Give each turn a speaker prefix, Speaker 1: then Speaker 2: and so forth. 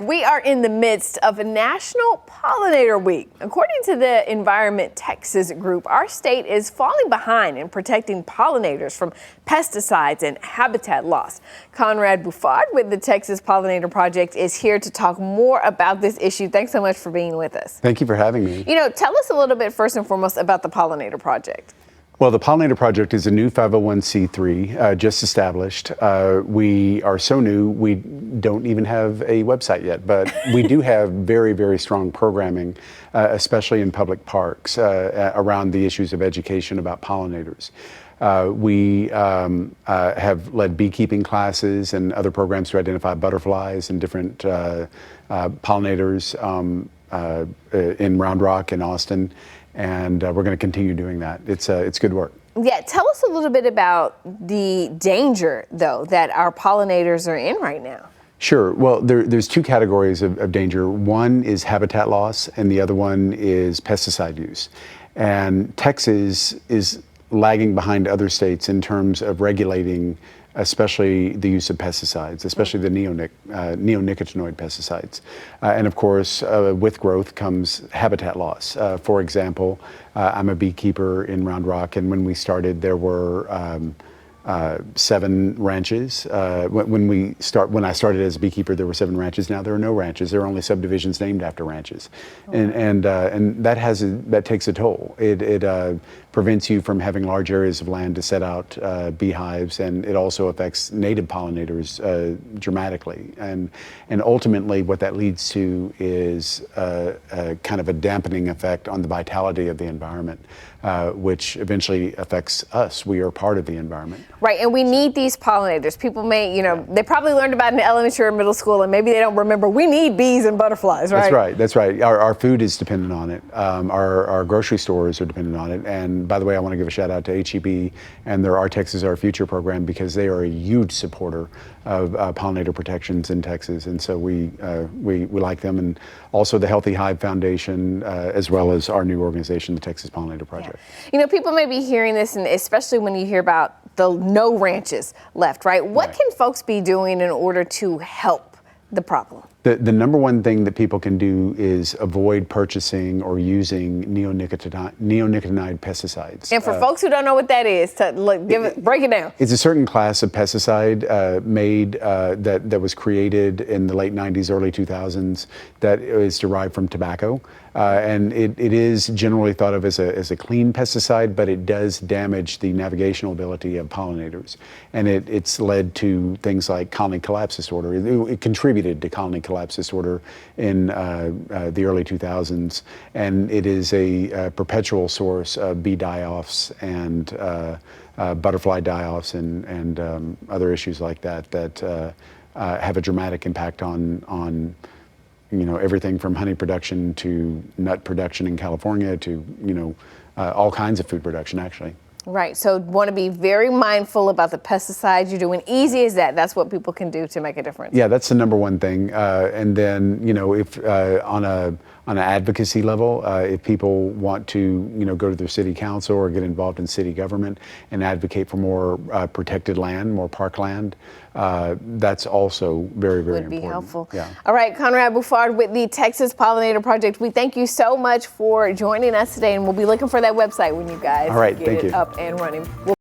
Speaker 1: We are in the midst of a National Pollinator Week. According to the Environment Texas group, our state is falling behind in protecting pollinators from pesticides and habitat loss. Konrad Bouffard with the Texas Pollinator Project is here to talk more about this issue. Thanks so much for being with us.
Speaker 2: Thank you for having me.
Speaker 1: Tell us a little bit first and foremost about the Pollinator Project.
Speaker 2: Well, the Pollinator Project is a new 501c3 just established. We are so new, we don't even have a website yet, but we do have very, very strong programming, especially in public parks, around the issues of education about pollinators. We have led beekeeping classes and other programs to identify butterflies and different pollinators in Round Rock and Austin. And we're going to continue doing that. It's good work.
Speaker 1: Yeah, tell us a little bit about the danger, though, that our pollinators are in right now.
Speaker 2: Sure. Well, there's two categories of danger. One is habitat loss, and the other one is pesticide use. And Texas is lagging behind other states in terms of regulating especially the use of pesticides, especially the neonicotinoid pesticides. And of course, with growth comes habitat loss. For example, I'm a beekeeper in Round Rock, and when we started, there were 7 ranches. When I started as a beekeeper, there were 7 ranches. Now there are no ranches. There are only subdivisions named after ranches, and that takes a toll. It prevents you from having large areas of land to set out beehives, and it also affects native pollinators dramatically. And ultimately, what that leads to is kind of a dampening effect on the vitality of the environment, which eventually affects us. We are part of the environment.
Speaker 1: Right, and we need these pollinators. People may, they probably learned about it in elementary or middle school, and maybe they don't remember. We need bees and butterflies, right?
Speaker 2: That's right. Our food is dependent on it. Our grocery stores are dependent on it. And by the way, I want to give a shout out to HEB and their Our Texas, Our Future program, because they are a huge supporter of pollinator protections in Texas. And so we like them, and also the Healthy Hive Foundation, as well as our new organization, the Texas Pollinator Project.
Speaker 1: Yeah. People may be hearing this, and especially when you hear about the no ranches left, right? What can folks be doing in order to help the problem?
Speaker 2: The number one thing that people can do is avoid purchasing or using neonicotinoid pesticides.
Speaker 1: And for folks who don't know what that is, break it down.
Speaker 2: It's a certain class of pesticide that was created in the late 90s, early 2000s, that is derived from tobacco. And it is generally thought of as a clean pesticide, but it does damage the navigational ability of pollinators. And it's led to things like colony collapse disorder. It contributed to colony collapse disorder in the early 2000s. And it is a perpetual source of bee die-offs and butterfly die-offs and other issues like that have a dramatic impact on everything from honey production to nut production in California to, all kinds of food production, actually.
Speaker 1: Right. So want to be very mindful about the pesticides you're doing. Easy as that. That's what people can do to make a difference.
Speaker 2: Yeah, that's the number one thing. And then, if on an advocacy level, if people want to, go to their city council or get involved in city government and advocate for more protected land, more parkland, that's also very, very important. Would be
Speaker 1: helpful.
Speaker 2: Yeah.
Speaker 1: All right, Konrad Bouffard with the Texas Pollinator Project. We thank you so much for joining us today, and we'll be looking for that website when you guys
Speaker 2: get
Speaker 1: it up and running.